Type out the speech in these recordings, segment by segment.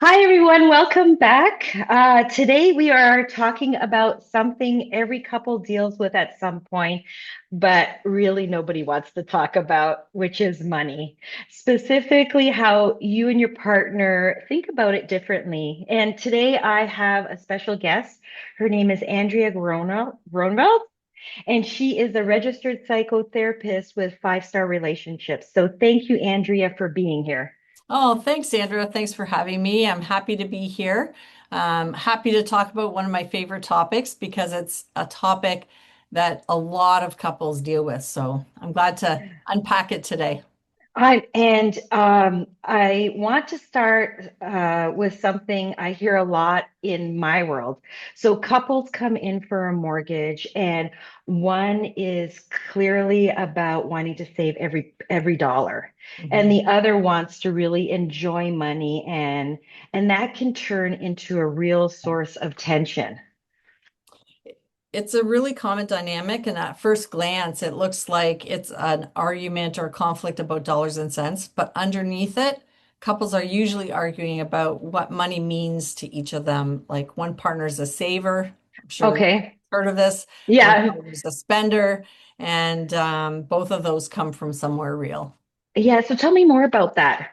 Hi, everyone. Welcome back. Today, we are talking about something every couple deals with at some point, but really nobody wants to talk about, which is money. Specifically, how you and your partner think about it differently. And today, I have a special guest. Her name is Andrea Gronveld, and she is a registered psychotherapist with Five-Star Relationships. So, thank you, Andrea, for being here. Oh, thanks, Sandra. Thanks for having me. I'm happy to be here. Happy to talk about one of my favorite topics because it's a topic that a lot of couples deal with. So I'm glad to unpack it today. I want to start with something I hear a lot in my world. So couples come in for a mortgage, and one is clearly about wanting to save every dollar, and Mhm. the other wants to really enjoy money, and that can turn into a real source of tension. It's a really common dynamic, and at first glance, it looks like it's an argument or conflict about dollars and cents. But underneath it, couples are usually arguing about what money means to each of them. Like one partner is a saver. I'm sure we've Okay. heard of this. One Yeah. partner is a spender, and both of those come from somewhere real. Yeah. So tell me more about that.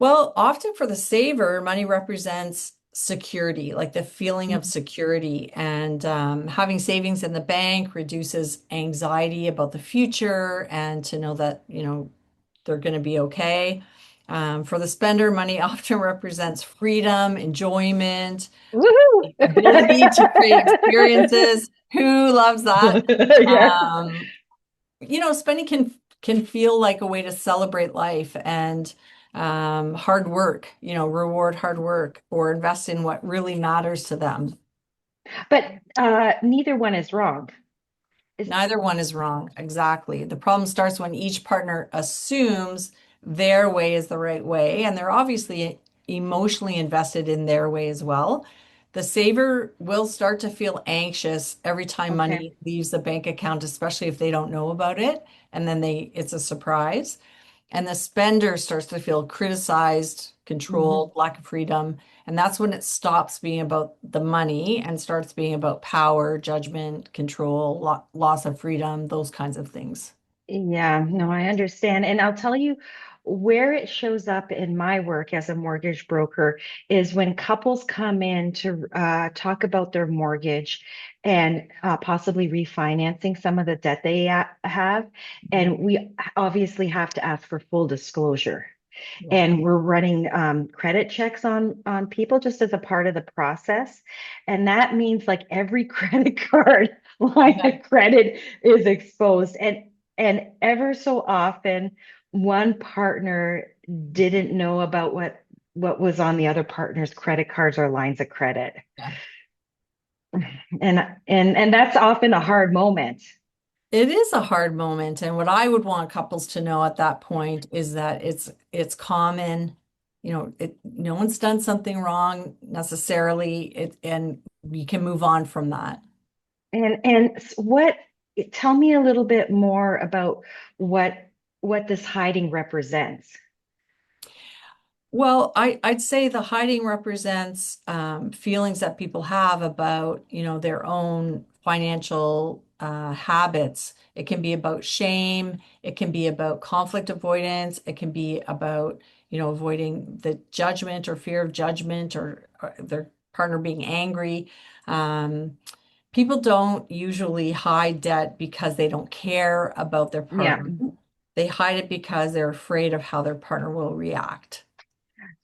Well, often for the saver, money represents security, like the feeling of security. And having savings in the bank reduces anxiety about the future and to know that, they're going to be okay. For the spender, money often represents freedom, enjoyment, Woohoo! the ability to create experiences. Who loves that? Yes. Um, spending can feel like a way to celebrate life and hard work, reward hard work or invest in what really matters to them. But neither one is wrong. Is Neither one is wrong. Exactly. The problem starts when each partner assumes their way is the right way, and they're obviously emotionally invested in their way as well. The saver will start to feel anxious every time okay. money leaves the bank account, especially if they don't know about it, and then it's a surprise. And the spender starts to feel criticized, Mhm. controlled, lack of freedom. And that's when it stops being about the money and starts being about power, judgment, control, loss of freedom, those kinds of things. Yeah, no, I understand. And I'll tell you where it shows up in my work as a mortgage broker is when couples come in to talk about their mortgage and possibly refinancing some of the debt they have. Mhm. And we obviously have to ask for full disclosure. Yeah. And we're running credit checks on people just as a part of the process. And that means like every credit card line Yeah. of credit is exposed. And ever so often, one partner didn't know about what was on the other partner's credit cards or lines of credit. Yeah. And that's often a hard moment. It is a hard moment, and what I would want couples to know at that point is that it's common, no one's done something wrong necessarily, and we can move on from that. What tell me a little bit more about what what this hiding represents. Well, I'd say the hiding represents feelings that people have about, their own financial habits. It can be about shame. It can be about conflict avoidance. It can be about, avoiding the judgment or fear of judgment or their partner being angry. Um, People don't usually hide debt because they don't care about their Yeah. partner. They hide it because they're afraid of how their partner will react.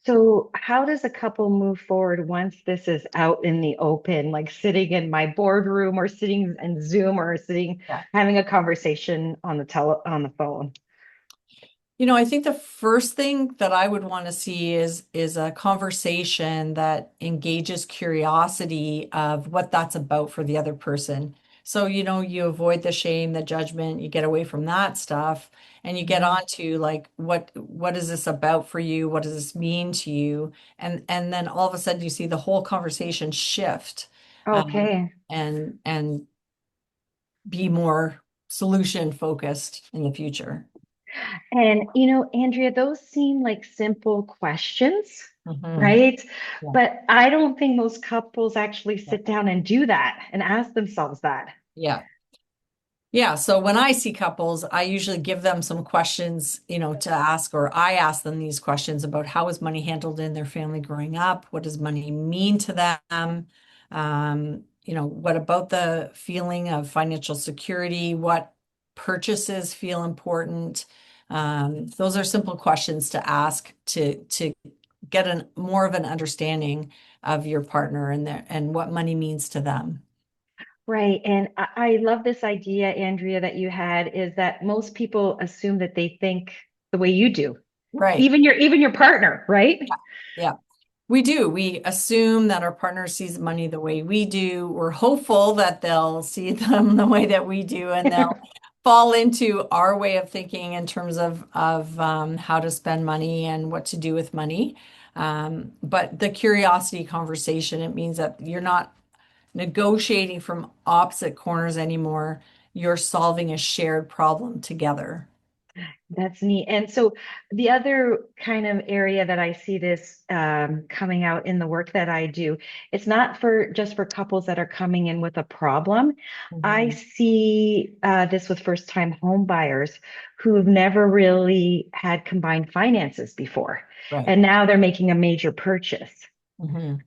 So how does a couple move forward once this is out in the open, like sitting in my boardroom or sitting in Zoom or sitting having a conversation on on the phone? I think the first thing that I would want to see is a conversation that engages curiosity of what that's about for the other person. So, you avoid the shame, the judgment, you get away from that stuff and you get Mhm. on to like what is this about for you? What does this mean to you? And then all of a sudden you see the whole conversation shift Okay. and be more solution focused in the future. And, Andrea, those seem like simple questions, Mhm. right? Yeah. But I don't think most couples actually Yeah. sit down and do that and ask themselves that. Yeah. Yeah, so when I see couples, I usually give them some questions, to ask, or I ask them these questions about how is money handled in their family growing up? What does money mean to them? What about the feeling of financial security? What purchases feel important? Those are simple questions to ask to get more of an understanding of your partner and what money means to them. Right. And I love this idea, Andrea, that you had is that most people assume that they think the way you do, Right. even your partner, right? Yeah. We do. We assume that our partner sees money the way we do. We're hopeful that they'll see them the way that we do, and they'll fall into our way of thinking in terms of how to spend money and what to do with money. But the curiosity conversation, it means that you're not negotiating from opposite corners anymore. You're solving a shared problem together. That's neat. And so the other kind of area that I see this coming out in the work that I do, it's not for just for couples that are coming in with a problem. I Mhm. see this with first-time home buyers who've never really had combined finances before, Right. and now they're making a major purchase. Mhm.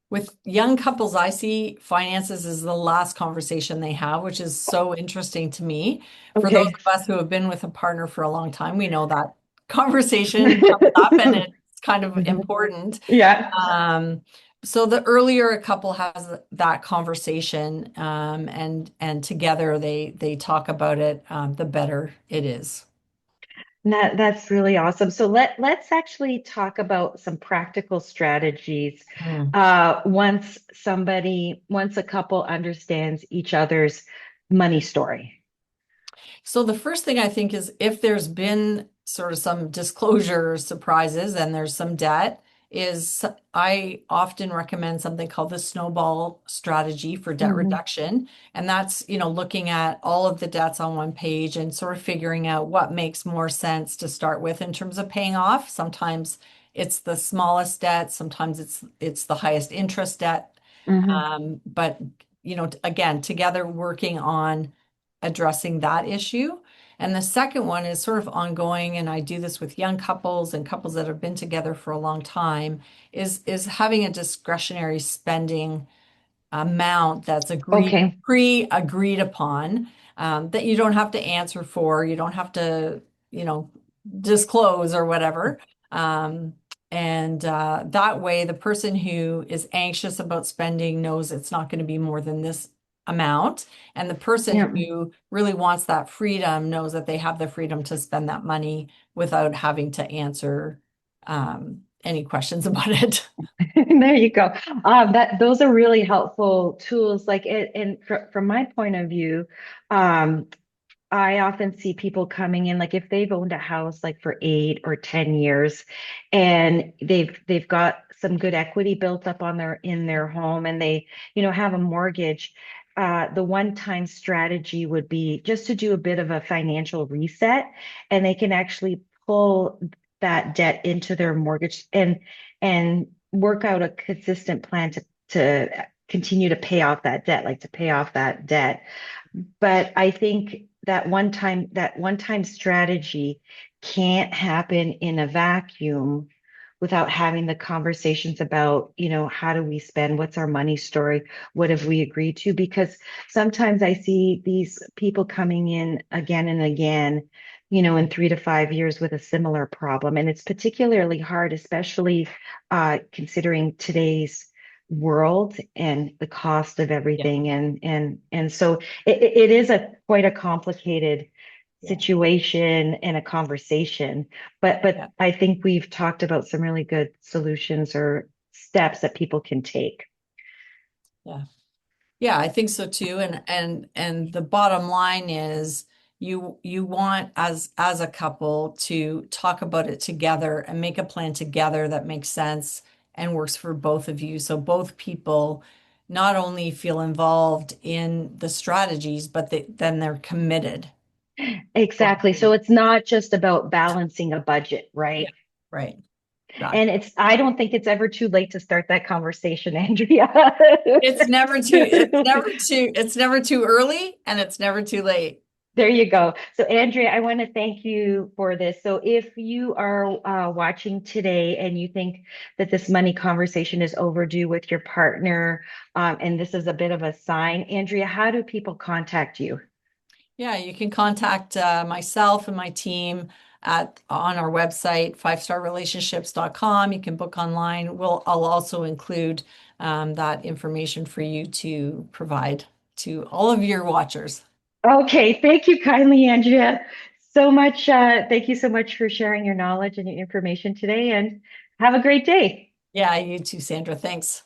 With young couples, I see finances as the last conversation they have, which is so interesting to me. For those Okay. of us who have been with a partner for a long time, we know that conversation comes up and it's kind of important. Yeah. Um, so the earlier a couple has that conversation, and together they talk about it, the better it is. That's really awesome. So let's actually talk about some practical strategies Mm. once a couple understands each other's money story. So the first thing I think is if there's been sort of some disclosure surprises and there's some debt, is I often recommend something called the snowball strategy for debt Hmm. reduction. And that's, looking at all of the debts on one page and sort of figuring out what makes more sense to start with in terms of paying off. Sometimes it's the smallest debt, sometimes it's the highest interest debt. Hmm. But again, together working on addressing that issue. And the second one is sort of ongoing, and I do this with young couples and couples that have been together for a long time, is having a discretionary spending amount that's Okay. pre-agreed upon, that you don't have to answer for, you don't have to, you know, disclose or whatever. Um, and that way, the person who is anxious about spending knows it's not going to be more than this amount. And the person Yeah. who really wants that freedom knows that they have the freedom to spend that money without having to answer any questions about it. There you go. That those are really helpful tools. Like it, and from my point of view, um, I often see people coming in, like if they've owned a house like for 8 or 10 years and they've got some good equity built up on in their home and they, have a mortgage, the one-time strategy would be just to do a bit of a financial reset and they can actually pull that debt into their mortgage and work out a consistent plan to continue to pay off that debt, like to pay off that debt. But I think that one time strategy can't happen in a vacuum without having the conversations about, how do we spend? What's our money story? What have we agreed to? Because sometimes I see these people coming in again and again, in 3 to 5 years with a similar problem. And it's particularly hard, especially considering today's world and the cost of Yeah, everything. And so it is a quite a complicated yeah, situation and a conversation. But yeah, I think we've talked about some really good solutions or steps that people can take. yeah. Yeah, I think so too. And the bottom line is you want as a couple to talk about it together and make a plan together that makes sense and works for both of you. So both people not only feel involved in the strategies, but then they're committed. Exactly. So it's not just about balancing a budget, Yeah, right? right. And Exactly. I don't think it's ever too late to start that conversation, Andrea. It's never too early and it's never too late. There you go. So, Andrea, I want to thank you for this. So, if you are watching today and you think that this money conversation is overdue with your partner, and this is a bit of a sign, Andrea, how do people contact you? Yeah, you can contact myself and my team at on our website, fivestarrelationships.com. You can book online. I'll also include that information for you to provide to all of your watchers. Okay, thank you kindly, Andrea. So much. Thank you so much for sharing your knowledge and your information today, and have a great day. Yeah, you too, Sandra. Thanks.